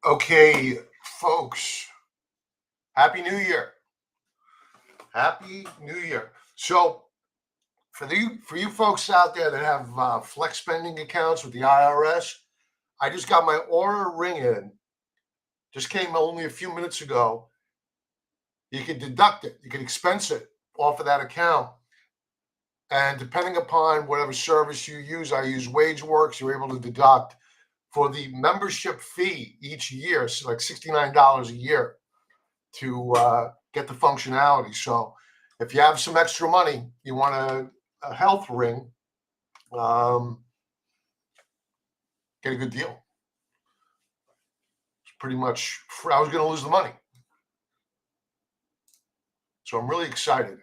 Okay, folks, Happy New Year. Happy New Year. So, for you folks out there that have flex spending accounts with the IRS, I just got my order ring in. Just came only a few minutes ago. You can deduct it, you can expense it off of that account. And depending upon whatever service you use, I use WageWorks, you're able to deduct for the membership fee each year, so like $69 a year to get the functionality. So if you have some extra money, you want a health ring, get a good deal. It's pretty much, I was going to lose the money. So I'm really excited.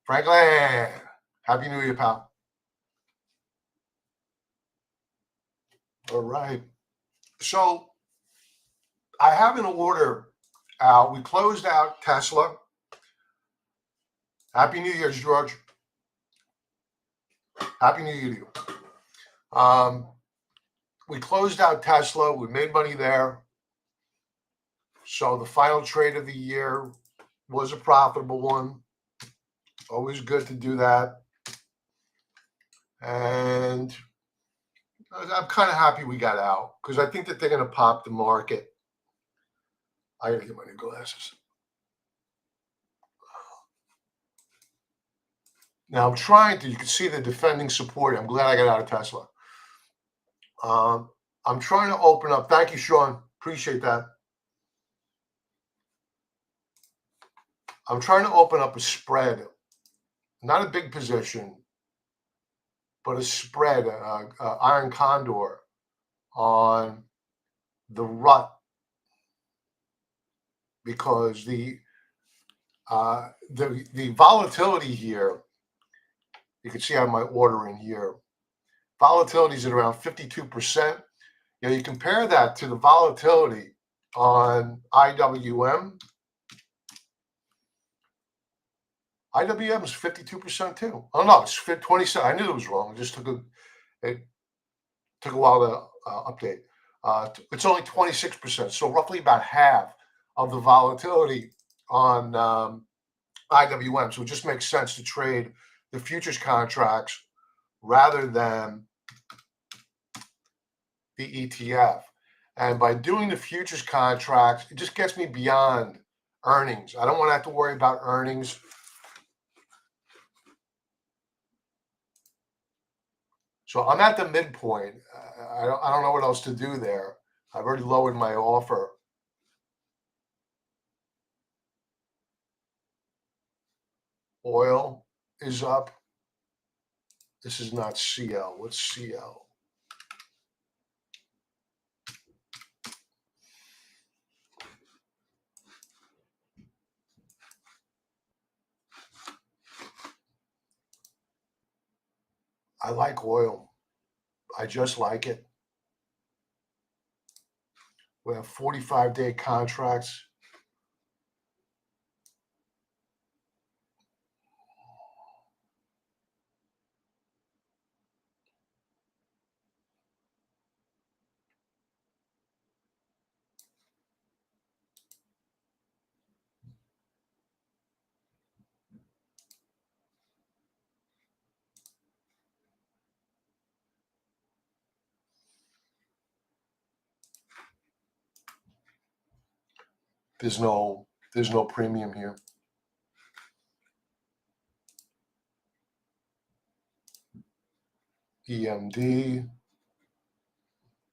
Franklin, Happy New Year, pal. All right. So I have an order out. We closed out Tesla. Happy New Year, George. Happy New Year to you. We closed out Tesla. We made money there. So the final trade of the year was a profitable one. Always good to do that. And I'm kind of happy we got out because I think that they're going to pop the market. I got to get my new glasses. Now I'm trying to, you can see the defending support. I'm glad I got out of Tesla. I'm trying to open up. Thank you, Sean. Appreciate that. I'm trying to open up a spread, not a big position, but a spread, iron condor on the rut, because the volatility here, you can see on my order in here, volatility is at around 52%. You compare that to the volatility on IWM. IWM is 52% too. Oh no, it's 27. I knew it was wrong. It just took a while to update. It's only 26%, so roughly about half of the volatility on IWM. So it just makes sense to trade the futures contracts rather than the ETF. And by doing the futures contracts, it just gets me beyond earnings. I don't want to have to worry about earnings. So I'm at the midpoint. I don't know what else to do there. I've already lowered my offer. Oil is up. This is not CL. What's CL? I like oil. I just like it. We have 45-day contracts. There's no premium here. EMD,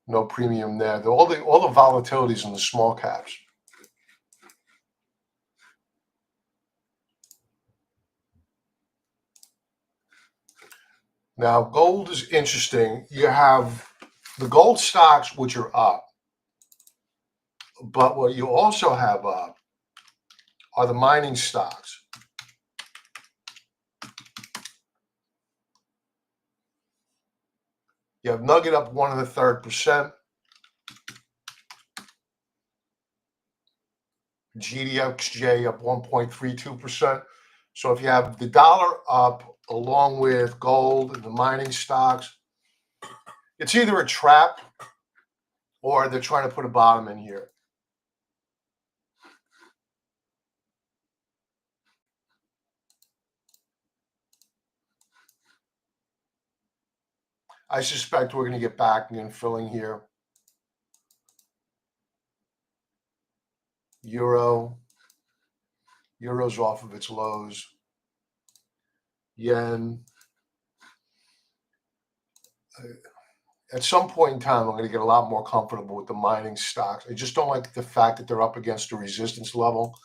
no premium there. All the volatilities in the small caps. Now, gold is interesting. You have the gold stocks, which are up, but what you also have up are the mining stocks. You have Nugget up 1 1/3%. GDXJ up 1.32%. So if you have the dollar up along with gold and the mining stocks, it's either a trap or they're trying to put a bottom in here. I suspect we're going to get back and filling here. Euro's off of its lows. Yen. At some point in time, I'm going to get a lot more comfortable with the mining stocks. I just don't like the fact that they're up against a resistance level.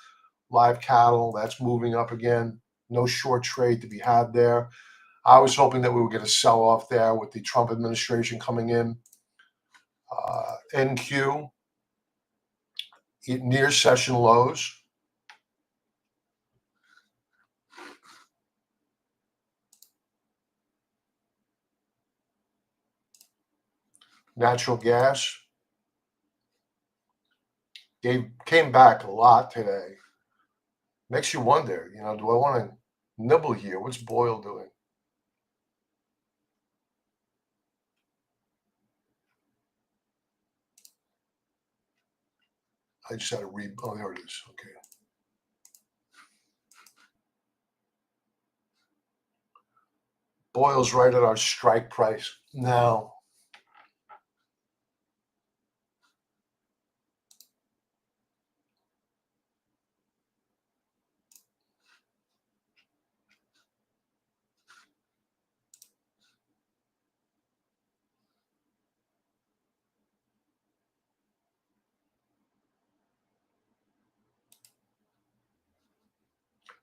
Live cattle, that's moving up again. No short trade to be had there. I was hoping that we would get a sell-off there with the Trump administration coming in. NQ, near session lows. Natural gas came back a lot today. Makes you wonder, do I want to nibble here? What's Boyle doing? I just had to read. Oh, there it is. Okay. Boyle's right at our strike price now.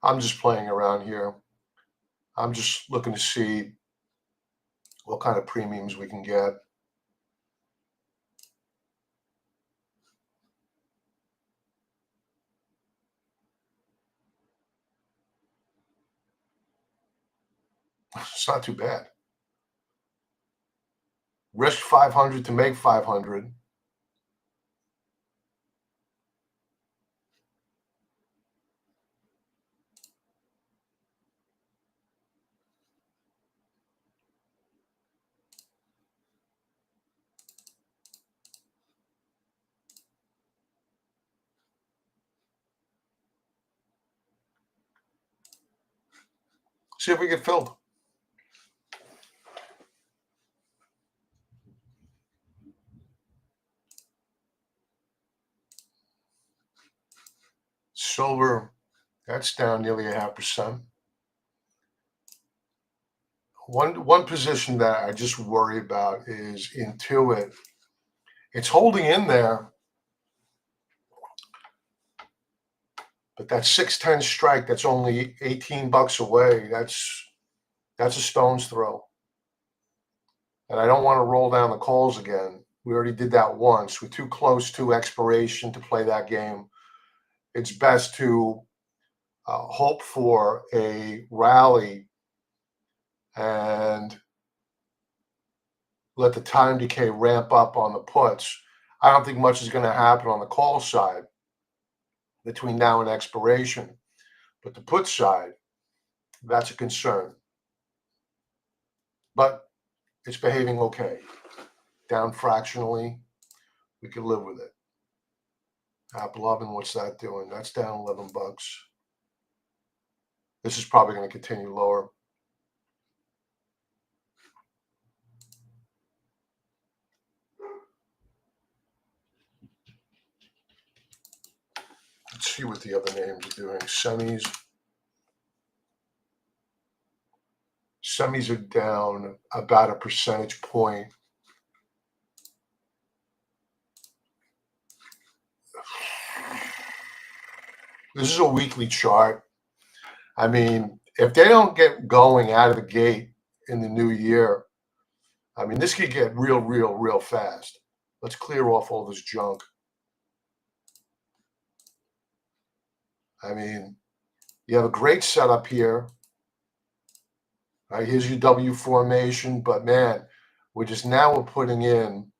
I'm just playing around here. I'm just looking to see what kind of premiums we can get. It's not too bad. Risk 500 to make 500. See if we get filled. Silver, that's down nearly 0.5%. One position that I just worry about is Intuit. It's holding in there, but that 610 strike that's only $18 away. That's a stone's throw. And I don't want to roll down the calls again. We already did that once. We're too close to expiration to play that game. It's best to hope for a rally and let the time decay ramp up on the puts. I don't think much is going to happen on the call side between now and expiration. But the put side, that's a concern. But it's behaving okay. Down fractionally, we can live with it. Apple Oven, what's that doing? That's down $11. This is probably going to continue lower. Let's see what the other names are doing. Semis are down about a percentage point. This is a weekly chart. I mean, if they don't get going out of the gate in the new year, I mean, this could get real fast. Let's clear off all this junk. I mean, you have a great setup here. Right, here's your W formation, but man, we're putting in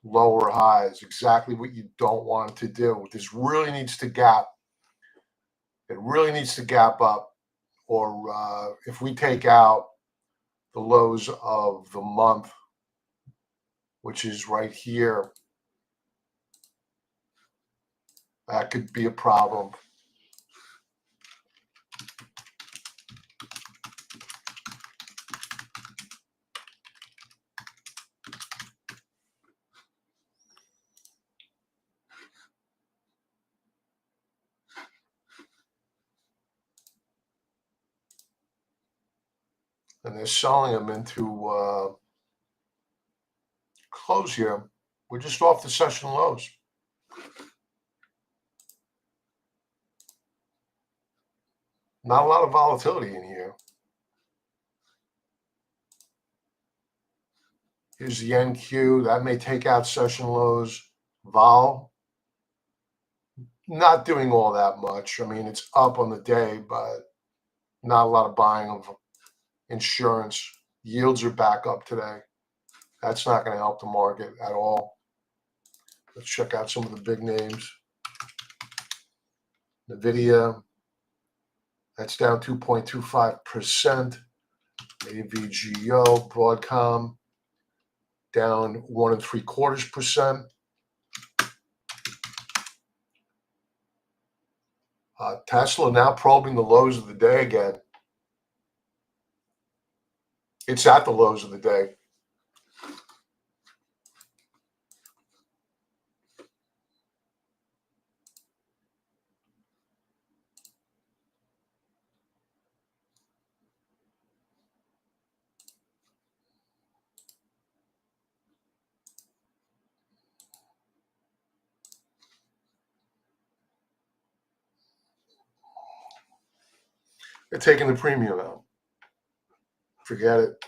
lower highs, exactly what you don't want to do. This really needs to gap. It really needs to gap up, or if we take out the lows of the month, which is right here, that could be a problem. and they're selling them into close here. We're just off the session lows. Not a lot of volatility in here. Here's the NQ. That may take out session lows. Vol, not doing all that much. I mean, it's up on the day, but not a lot of buying of insurance. Yields are back up today. That's not going to help the market at all. Let's check out some of the big names. NVIDIA, that's down 2.25%. AVGO, Broadcom, down 1.75%. Tesla now probing the lows of the day again. It's at the lows of the day. They're taking the premium out. Forget it.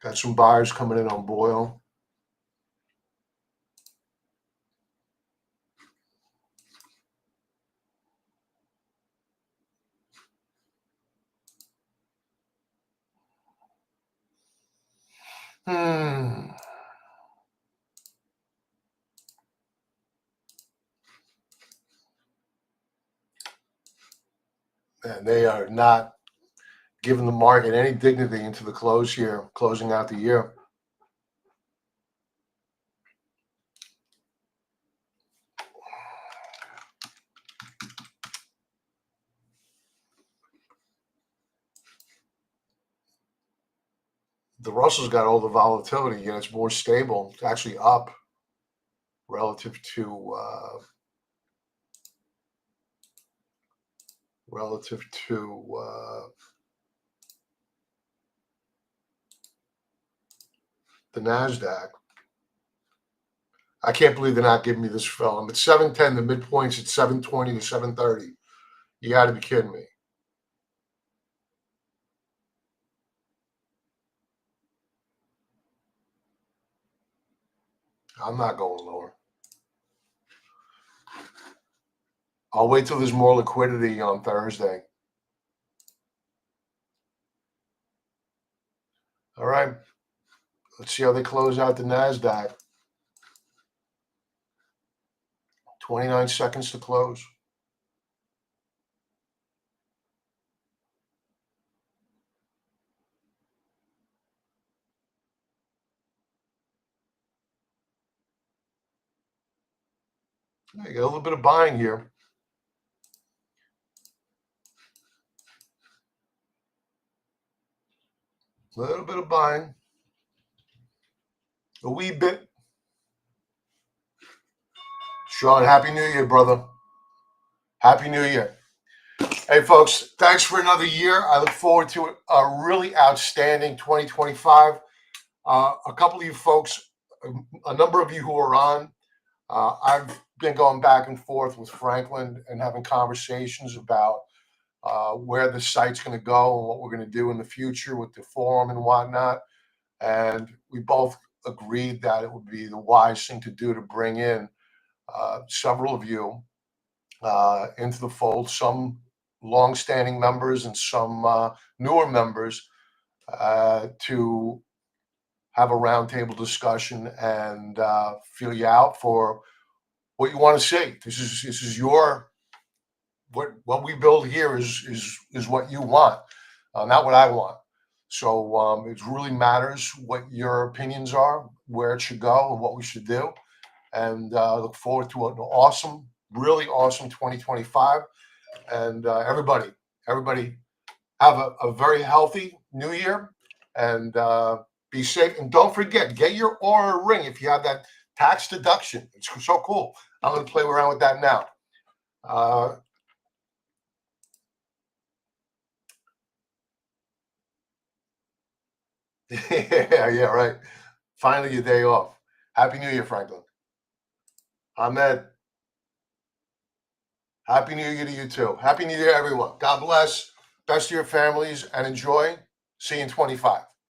Got some buyers coming in on Boyle. And they are not giving the market any dignity into the close here, closing out the year. The Russell's got all the volatility, and it's more stable. It's actually up relative to the NASDAQ. I can't believe they're not giving me this fill. I'm at 710. The midpoint's at 720 to 730. You got to be kidding me. I'm not going lower. I'll wait till there's more liquidity on Thursday. All right. Let's see how they close out the NASDAQ. 29 seconds to close. You got a little bit of buying here. A little bit of buying. A wee bit. Sean, Happy New Year, brother. Happy New Year. Hey, folks, thanks for another year. I look forward to a really outstanding 2025. A couple of you folks, a number of you who are on, I've been going back and forth with Franklin and having conversations about where the site's going to go and what we're going to do in the future with the forum and whatnot. And we both agreed that it would be the wise thing to do to bring in several of you into the fold, some longstanding members and some newer members, to have a roundtable discussion and feel you out for what you want to see. This is your what we build here is what you want, not what I want. So it really matters what your opinions are, where it should go, and what we should do. And look forward to an awesome, really awesome 2025. And everybody have a very healthy new year, and be safe. And don't forget, get your Aura ring if you have that tax deduction. It's so cool. I'm going to play around with that now. Yeah, right. Finally, your day off. Happy New Year, Franklin. Ahmed. Happy New Year to you too. Happy New Year, everyone. God bless. Best to your families and enjoy. See you in 25.